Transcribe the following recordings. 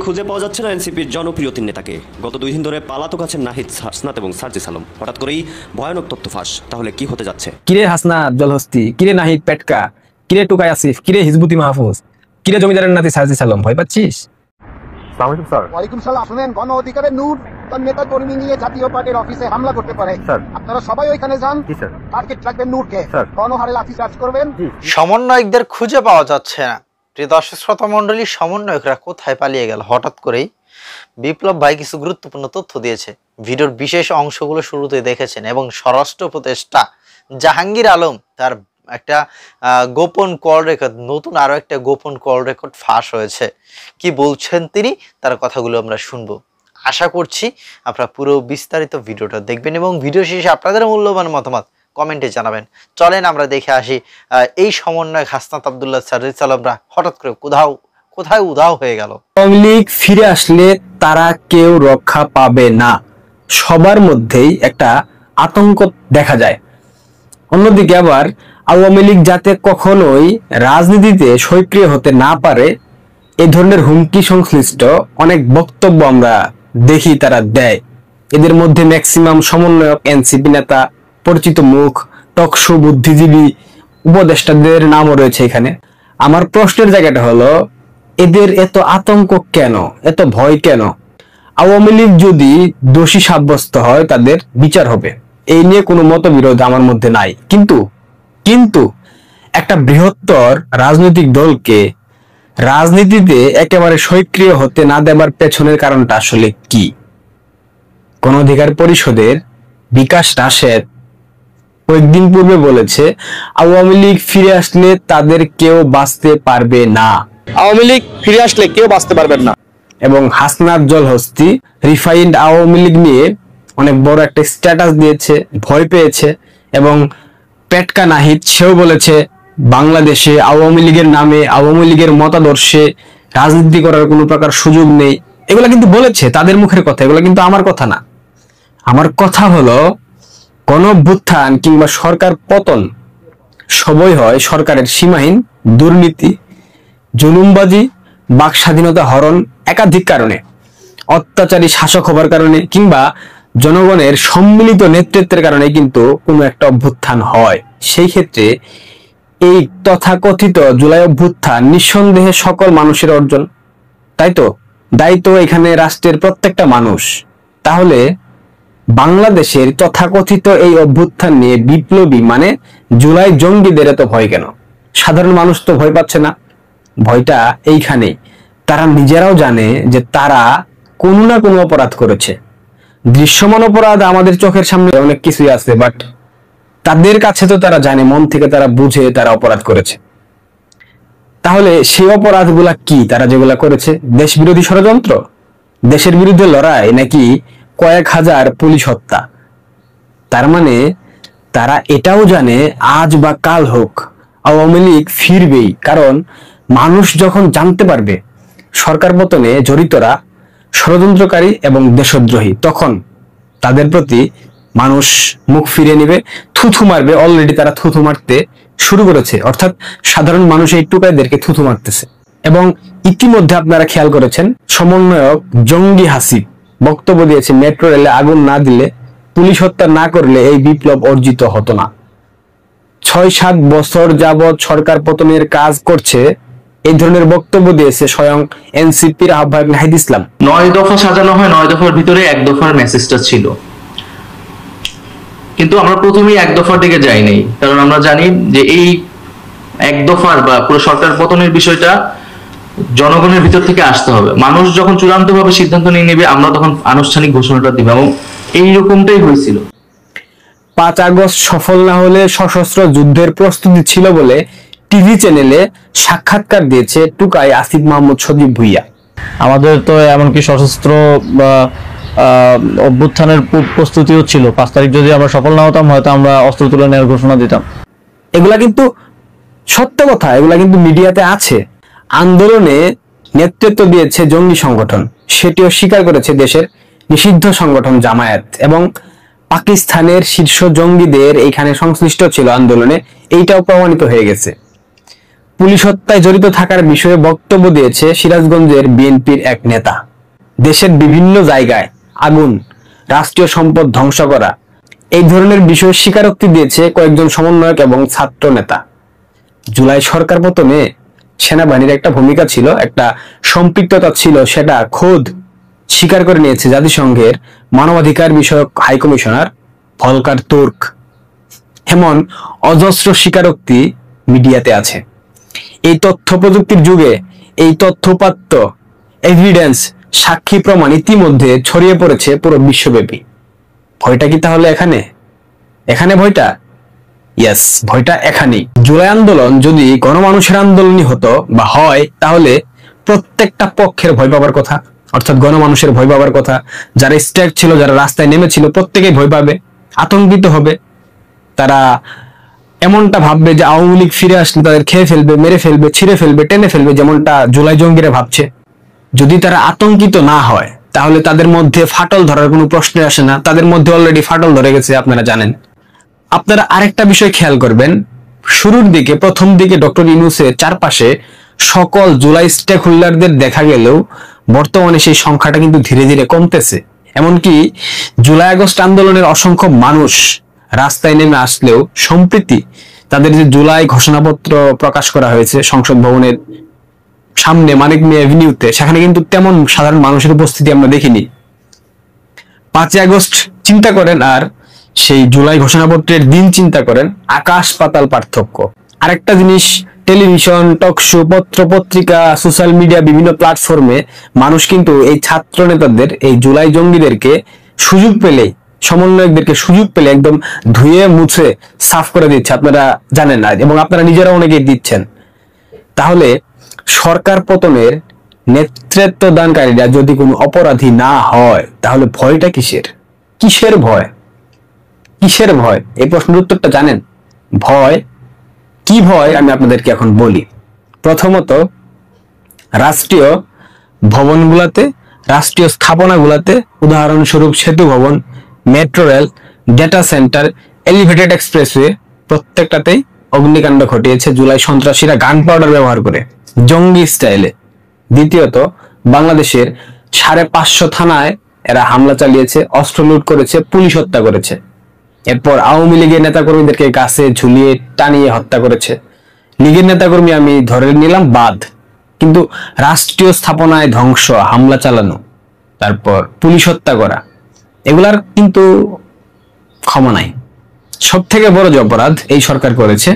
খুঁজে পাওয়া যাচ্ছে না এনসিপির জনপ্রিয় তিন নেতাকে। গত 2 দিন ধরে পালাতক আছেন নাহিদ, হাসনাত এবং সার্জিস আলম। হঠাৎ করেই ভয়ানক তথ্য ফাঁস। তাহলে কি হতে যাচ্ছে? কিরে হাসনাত জলহস্তি, কিরে নাহিদ পেটকা, কিরে টুকাই আসিফ, কিরে হিজবুতি মাহফুজ, কিরে জমিদারের নাতি সার্জিস আলম, ভয় পাচ্ছিস? আসসালামু আলাইকুম স্যার। ওয়ালাইকুম সালাম। শুনেন, গণ অধিকারের নূর তার নেতা কর্মী নিয়ে জাতীয় পার্টির অফিসে হামলা করতে পারে স্যার। আপনারা সবাই ওইখানে যান। জি স্যার। টার্গেট রাখবেন নূরকে, স্যার। গণহারে লাঠি চার্জ করবেন। সমন্বয়কদের খুঁজে পাওয়া যাচ্ছে না। প্রিয় দর্শক শ্রোতা মণ্ডলী, সমন্বয়করা কোথায় পালিয়ে গেল? হঠাৎ করেই বিপ্লব ভাই কিছু গুরুত্বপূর্ণ তথ্য দিয়েছে। ভিডিওর বিশেষ অংশগুলো শুরুতে দেখেছেন এবং স্বরাষ্ট্র উপদেষ্টা জাহাঙ্গীর আলম তার একটা গোপন কল রেকর্ড, নতুন আরো একটা গোপন কল রেকর্ড ফাঁস হয়েছে। কি বলছেন তিনি, তার কথাগুলো আমরা শুনবো। আশা করছি আপনারা পুরো বিস্তারিত ভিডিওটা দেখবেন এবং ভিডিও শেষে আপনাদের মূল্যবান মতামত কমেন্টে জানাবেন। চলেন আমরা দেখে আসি এই সমন্বয় হাসনাত আব্দুল্লাহ সার্জিস আলমরা হঠাৎ করে কোথায় উধাও হয়ে গেল। আওয়ামী লীগ ফিরে আসলে তারা কেউ রক্ষা পাবে না, সবার মধ্যেই একটা আতঙ্ক দেখা যায়। অন্যদিকে আবার আওয়ামী লীগ যাতে কখনোই রাজনীতিতে সক্রিয় হতে না পারে এই ধরনের হুমকি সংশ্লিষ্ট অনেক বক্তব্য আমরা দেখি তারা দেয়। এদের মধ্যে ম্যাক্সিমাম সমন্বয়ক, এনসিপি নেতা, পরিচিত মুখ, টকশো বুদ্ধিজীবী, উপদেষ্টাদের নামও রয়েছে এখানে। আমার প্রশ্নের জায়গাটা হলো, এদের এত আতঙ্ক কেন, এত ভয় কেন? আওয়ামী লীগ যদি দোষী সাব্যস্ত হয় তাদের বিচার হবে, এই নিয়ে কোনো মতবিরোধ আমার মধ্যে নাই। কিন্তু একটা বৃহত্তর রাজনৈতিক দলকে রাজনীতিতে একেবারে সক্রিয় হতে না দেবার পেছনের কারণটা আসলে কি? গণ অধিকার পরিষদের বিকাশ রাশেদ কয়েকদিন পূর্বে বলেছে আওয়ামী লীগ ফিরে আসলে তাদের কেউ বাঁচতে পারবে না। আওয়ামী লীগ ফিরে আসলে কেউ বাঁচতে পারবেন না। এবং হাসনাত জলহস্তি রিফাইন্ড আওয়ামী লীগ নিয়ে অনেক বড় একটা স্ট্যাটাস দিয়েছে, ভয় পেয়েছে। এবং পেটকা নাহিদ, সেও বলেছে বাংলাদেশে আওয়ামী লীগের নামে, আওয়ামী লীগের মতাদর্শে রাজনীতি করার কোনো প্রকার সুযোগ নেই। এগুলা কিন্তু বলেছে, তাদের মুখের কথা, এগুলা কিন্তু আমার কথা না। আমার কথা হলো, গণঅভ্যুত্থান কিংবা সরকার পতন সবই হয় সরকারের সীমাহীন দুর্নীতি, জুলুমবাজি, বাক স্বাধীনতা হরণ, একাধিক কারণে, অত্যাচারী শাসক হবার কারণে কিংবা জনগণের সম্মিলিত নেতৃত্বের কারণে কিন্তু কোনো একটা অভ্যুত্থান হয়। সেই ক্ষেত্রে এই তথাকথিত জুলাই অভ্যুত্থান নিঃসন্দেহে সকল মানুষের অর্জন, তাই তো? দায়িত্ব এখানে রাষ্ট্রের প্রত্যেকটা মানুষ। তাহলে বাংলাদেশের তথাকথিত এই অভ্যুত্থান নিয়ে বিপ্লবী মানে জুলাই জঙ্গিদের এত ভয় কেন? সাধারণ মানুষ তো ভয় পাচ্ছে না। ভয়টা এইখানেই, তারা নিজেরাও জানে যে তারা কোনো না কোনো অপরাধ করেছে। দৃশ্যমান অপরাধ আমাদের চোখের সামনে অনেক কিছুই আছে, বাট তাদের কাছে তো তারা জানে, মন থেকে তারা বুঝে তারা অপরাধ করেছে। তাহলে সেই অপরাধগুলা কি? তারা যেগুলা করেছে, দেশ বিরোধী ষড়যন্ত্র, দেশের বিরুদ্ধে লড়াই, নাকি কয়েক হাজার পুলিশ হত্যা? তার মানে তারা এটাও জানে আজ বা কাল হোক আওয়ামী লীগ ফিরবেই। কারণ মানুষ যখন জানতে পারবে সরকার পতনে জড়িতরা ষড়যন্ত্রকারী এবং দেশদ্রোহী, তখন তাদের প্রতি মানুষ মুখ ফিরিয়ে নেবে, থুথু মারবে। অলরেডি তারা থুথু মারতে শুরু করেছে, অর্থাৎ সাধারণ মানুষ এই টুকাইদেরকে থুথু মারতেছে। এবং ইতিমধ্যে আপনারা খেয়াল করেছেন, সমন্বয়ক জঙ্গি হাসিব বক্তব্য দিয়েছে, মেট্রো রেলে আগুন না দিলে, পুলিশ হত্যা না করলে এই বিপ্লব অর্জিত হতো না। 6-7 বছর যাবৎ সরকার পতনের কাজ করছে, এই ধরনের বক্তব্য দিয়েছে স্বয়ং এনসিপির আহ্বায়ক নাহিদ ইসলাম। 9 দফা সাজানো হয়, 9 দফার ভিতরে 1 দফার মেসেজটা ছিল। কিন্তু আমরা প্রথমেই 1 দফার দিকে যাই নাই, কারণ আমরা জানি যে এই 1 দফার বা পুরো সরকার পতনের বিষয়টা জনগণের ভিতর থেকে আসতে হবে। মানুষ যখন চূড়ান্তভাবে সিদ্ধান্ত নিয়ে নেবে, আমরা তখন আনুষ্ঠানিক ঘোষণাটা দিব, এবং এইরকমটাই হয়েছিল। 5 আগস্ট সফল না হলে সশস্ত্র যুদ্ধের প্রস্তুতি ছিল বলে টিভি চ্যানেলে সাক্ষাৎকার দিয়েছে টুকাই আসিফ মাহমুদ সজীব ভুইয়া। আমাদের তো এমনকি সশস্ত্র অভ্যুত্থানের প্রস্তুতিও ছিল। 5 তারিখ যদি আমরা সফল না হতাম, হয়তো আমরা অস্ত্র তুলে নেওয়ার ঘোষণা দিতাম। এগুলা কিন্তু সত্য কথা, এগুলা কিন্তু মিডিয়াতে আছে। আন্দোলনে নেতৃত্ব দিয়েছে জঙ্গি সংগঠন, সেটিও স্বীকার করেছে দেশের নিষিদ্ধ সংগঠন জামায়াত। এবং পাকিস্তানের শীর্ষ জঙ্গিদের এইখানে সংশ্লিষ্ট ছিল আন্দোলনে, এইটাও প্রমাণিত হয়ে গেছে। পুলিশ হত্যায় জড়িত থাকার বিষয়ে বক্তব্য দিয়েছে সিরাজগঞ্জের বিএনপির এক নেতা। দেশের বিভিন্ন জায়গায় আগুন, রাষ্ট্রীয় সম্পদ ধ্বংস করা, এই ধরনের বিষয়ে স্বীকারোক্তি দিয়েছে কয়েকজন সমন্বয়ক এবং ছাত্র নেতা। জুলাই সরকার পতনে সেনাবাহিনীর একটা ভূমিকা ছিল, একটা সম্পৃক্ততা ছিল, সেটা খোদ স্বীকার করে নিয়েছে জাতিসংঘের মানবাধিকার বিষয়ক হাই কমিশনার ভলকার তুর্ক। এমন অজস্র স্বীকারোক্তি মিডিয়াতে আছে। এই তথ্য প্রযুক্তির যুগে এই তথ্যপাত্য, এভিডেন্স, সাক্ষী প্রমাণ ইতিমধ্যে ছড়িয়ে পড়েছে পুরো বিশ্বব্যাপী। ভয়টা কি তাহলে এখানে ভয়টা? ইয়েস, ভয়টা এখানেই। জুলাই আন্দোলন যদি গণমানুষের আন্দোলনই হতো বা হয়, তাহলে প্রত্যেকটা পক্ষের ভয় পাবার কথা, অর্থাৎ গণমানুষের ভয় পাবার কথা। যারা স্ট্রাইক ছিল, যারা রাস্তায় নেমেছিল, প্রত্যেকেই ভয় পাবে, আতঙ্কিত হবে। তারা এমনটা ভাববে যে আওয়ামী লীগ ফিরে আসলে তাদের খেয়ে ফেলবে, মেরে ফেলবে, ছিঁড়ে ফেলবে, টেনে ফেলবে, যেমনটা জুলাই জঙ্গিরা ভাবছে। যদি তারা আতঙ্কিত না হয়, তাহলে তাদের মধ্যে ফাটল ধরার কোনো প্রশ্ন আসে না। তাদের মধ্যে অলরেডি ফাটল ধরে গেছে, আপনারা জানেন। আপনারা আরেকটা বিষয় খেয়াল করবেন, শুরুর দিকে, প্রথম দিকে ডক্টর ইউনূসের চারপাশে সকল জুলাই স্টেক হোল্ডারদের দেখা গেলেও বর্তমানে সেই সংখ্যাটা কিন্তু ধীরে ধীরে কমতেছে। এমনকি জুলাই আগস্ট আন্দোলনের অসংখ্য মানুষ রাস্তায় নেমে আসলেও সম্প্রতি তাদের যে জুলাই ঘোষণাপত্র প্রকাশ করা হয়েছে সংসদ ভবনের সামনে মানিক মিয়া এভিনিউতে, সেখানে কিন্তু তেমন সাধারণ মানুষের উপস্থিতি আমরা দেখিনি। 5 আগস্ট চিন্তা করেন আর সেই জুলাই ঘোষণাপত্রের দিন চিন্তা করেন, আকাশ পাতাল পার্থক্য। আরেকটা জিনিস, টেলিভিশন, টকশো, পত্র পত্রিকা, সোশ্যাল মিডিয়া, বিভিন্ন প্ল্যাটফর্মে মানুষ কিন্তু এই ছাত্র নেতাদের, এই জুলাই জঙ্গিদেরকে সুযোগ পেলে, সমন্বয়কদেরকে সুযোগ পেলে একদম ধুয়ে মুছে সাফ করে দিচ্ছে। আপনারা জানেন না, এবং আপনারা নিজেরা অনেকেই দিচ্ছেন। তাহলে সরকার পতনের নেতৃত্ব দানকারীরা যদি কোনো অপরাধী না হয়, তাহলে ভয়টা কিসের? কিসের ভয়? কিসের ভয়? এই প্রশ্নের উত্তরটা জানেন? ভয় কি ভয় আমি আপনাদেরকে এখন বলি। প্রথমত, রাষ্ট্রীয় ভবনগুলোতে, রাষ্ট্রীয় স্থাপনাগুলোতে, উদাহরণস্বরূপ সেতু ভবন, metro rail, data centre, elevated expressway, প্রত্যেকটাতেই অগ্নিকাণ্ড ঘটিয়েছে জুলাই সন্ত্রাসীরা গান পাউডার ব্যবহার করে, জঙ্গি স্টাইলে। দ্বিতীয়ত, বাংলাদেশের 550 থানায় এরা হামলা চালিয়েছে, অস্ত্র লুট করেছে, পুলিশ হত্যা করেছে। এরপর আওয়ামী লীগের নেতাকর্মীদেরকে গাছে ঝুলিয়ে টানিয়ে হত্যা করেছে। লীগের নেতাকর্মী আমি ধরে নিলাম বাদ, কিন্তু রাষ্ট্রীয় স্থাপনায় ধ্বংস, হামলা চালানো, তারপর পুলিশ হত্যা করা, এগুলার কিন্তু ক্ষমা নাই। সব থেকে বড় যে অপরাধ এই সরকার করেছে,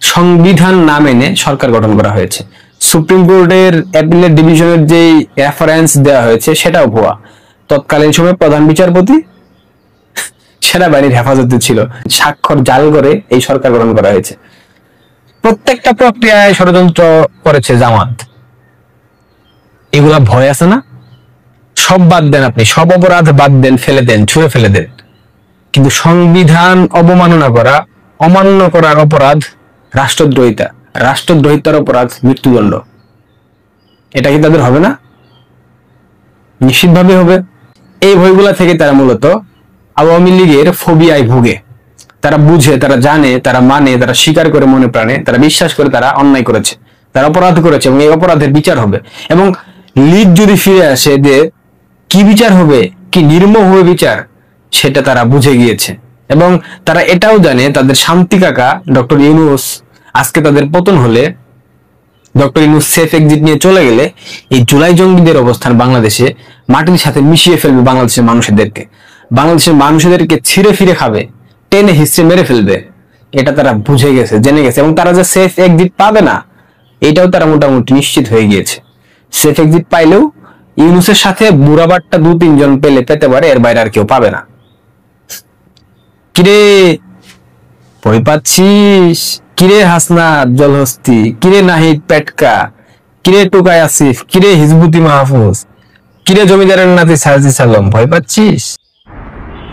সংবিধান না মেনে সরকার গঠন করা হয়েছে। সুপ্রিম কোর্টের অ্যাপিলেট ডিভিশনের যে রেফারেন্স দেওয়া হয়েছে সেটাও ভুয়া। তৎকালীন সময় প্রধান বিচারপতি সেনাবাহিনীর হেফাজতে ছিল, স্বাক্ষর জাল করে এই সরকার গঠন করা হয়েছে। প্রত্যেকটা প্রক্রিয়ায় ষড়যন্ত্র করেছে জামাত। এগুলা ভয় আছে না? সব বাদ দেন, আপনি সব অপরাধ বাদ দেন, ফেলে দেন, ছুঁড়ে ফেলে দেন, কিন্তু সংবিধান অবমাননা করা, অমান্য করার অপরাধ রাষ্ট্রদ্রোহিতা, রাষ্ট্রদ্রোহিতার অপরাধ মৃত্যুদণ্ড। এটা কি তাদের হবে না? নিশ্চিতভাবে হবে। এই ভয়গুলা থেকে তারা মূলত আওয়ামী লীগের ফোবিয়ায় ভুগে। তারা বুঝে, তারা জানে, তারা মানে, তারা স্বীকার করে মনে প্রাণে, তারা বিশ্বাস করে তারা অন্যায় করেছে, তারা অপরাধ করেছে, এবং এই অপরাধের বিচার হবে। এবং লীগ যদি ফিরে আসে, যে কি বিচার হবে, কি নির্মম হবে বিচার, সেটা তারা বুঝে গিয়েছে। এবং তারা এটাও জানে, তাদের শান্তি কাকা ডক্টর ইউনূস আজকে তাদের পতন হলে, ডক্টর ইউনূস সেফ এক্সিট নিয়ে চলে গেলে, এই জুলাই জঙ্গিদের অবস্থান বাংলাদেশে মাটির সাথে মিশিয়ে ফেলবে বাংলাদেশের মানুষদেরকে, বাংলাদেশের মানুষদেরকে ছিঁড়ে ফিরে খাবে, টেনে হিস্ট্রি মেরে ফেলবে। এটা তারা বুঝে গেছে, জেনে গেছে, এবং তারা যে সেফ এক্সিট পাবে না, এটাও তারা মোটামুটি নিশ্চিত হয়ে গিয়েছে। সেফ এক্সিট পাইলেও ইউনূসের সাথে বুড়াবাট্টা 2-3 জন পেতে পারে, এর বাইরে আর কেউ পাবে না। কিরে ভয় পাচ্ছিস? কিরে হাসনাত জলহস্তি, কিরে নাহিদ পেটকা, কিরে টুকাই আসিফ, কিরে হিজবুতি মাহফুজ, কিরে জমিদারের নাতি সার্জিস আলম, ভয় পাচ্ছিস?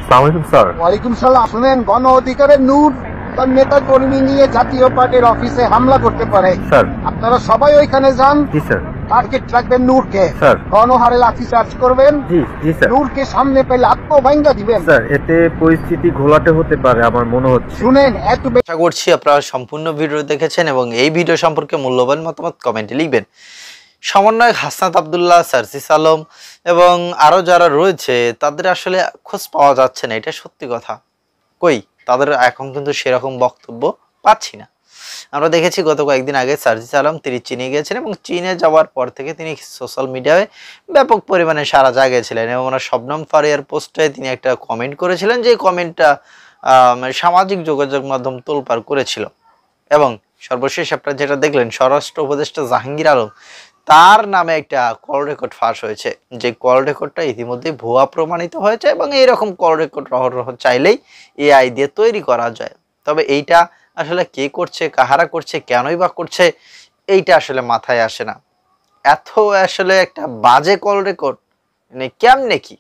আসসালামু আলাইকুম স্যার। ওয়ালাইকুম সালাম। শুনেন, গণ অধিকারের নূর তার নেতা কর্মী নিয়ে জাতীয় পার্টির অফিসে হামলা করতে পারে। স্যার। আপনারা সবাই ওইখানে যান। জি স্যার। টার্গেট রাখবেন নূরকে, স্যার। গণহারে লাঠি চার্জ করবেন, জি জি স্যার। নূরকে সামনে পেলে আত্মভাঙ্গা দিবেন। স্যার এতে পরিস্থিতি ঘোলাটে হতে পারে আমার মনে হচ্ছে। শুনেন, এত আশা করছি আপনারা সম্পূর্ণ ভিডিও দেখেছেন এবং এই ভিডিও সম্পর্কে মূল্যবান মতামত কমেন্টে লিখবেন। সমন্বয়ক হাসনাত আব্দুল্লাহ, সার্জিস আলম এবং আরও যারা রয়েছে তাদের আসলে খোঁজ পাওয়া যাচ্ছে না, এটা সত্যি কথা। কই তাদের এখন কিন্তু সেরকম বক্তব্য পাচ্ছি না। আমরা দেখেছি গত কয়েকদিন আগে সার্জিস আলম তিনি চীনে গিয়েছেন এবং চীনে যাওয়ার পর থেকে তিনি সোশ্যাল মিডিয়ায় ব্যাপক পরিমাণে সাড়া জাগিয়েছিলেন এবং ওনার শবনম ফারিয়ার পোস্টে তিনি একটা কমেন্ট করেছিলেন, যে কমেন্টটা সামাজিক যোগাযোগ মাধ্যম তোলপাড় করেছিল। এবং সর্বশেষ আপনারা যেটা দেখলেন, স্বরাষ্ট্র উপদেষ্টা জাহাঙ্গীর আলম তার নামে একটা কল রেকর্ড ফাঁস হয়েছে, যে কল রেকর্ডটা ইতিমধ্যে ভুয়া প্রমাণিত হয়েছে এবং এইরকম কল রেকর্ড চাইলেই এআই দিয়ে তৈরি করা যায়। তবে এইটা আসলে কে করছে, কাহারা করছে, কেনই বা করছে, এইটা আসলে মাথায় আসে না। এত আসলে একটা বাজে কল রেকর্ড মানে কেমনে কি?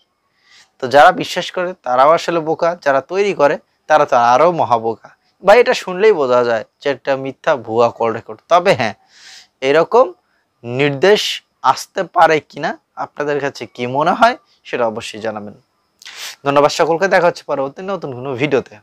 তো যারা বিশ্বাস করে তারাও আসলে বোকা, যারা তৈরি করে তারা তো আরও মহাবোকা। বা এটা শুনলেই বোঝা যায় যে একটা মিথ্যা ভুয়া কল রেকর্ড। তবে হ্যাঁ, এরকম নির্দেশ আসতে পারে কিনা আপনাদের কাছে কি মনে হয় সেটা অবশ্যই জানাবেন। ধন্যবাদ সকলকে, দেখা হচ্ছে পরবর্তী নতুন কোনো ভিডিওতে।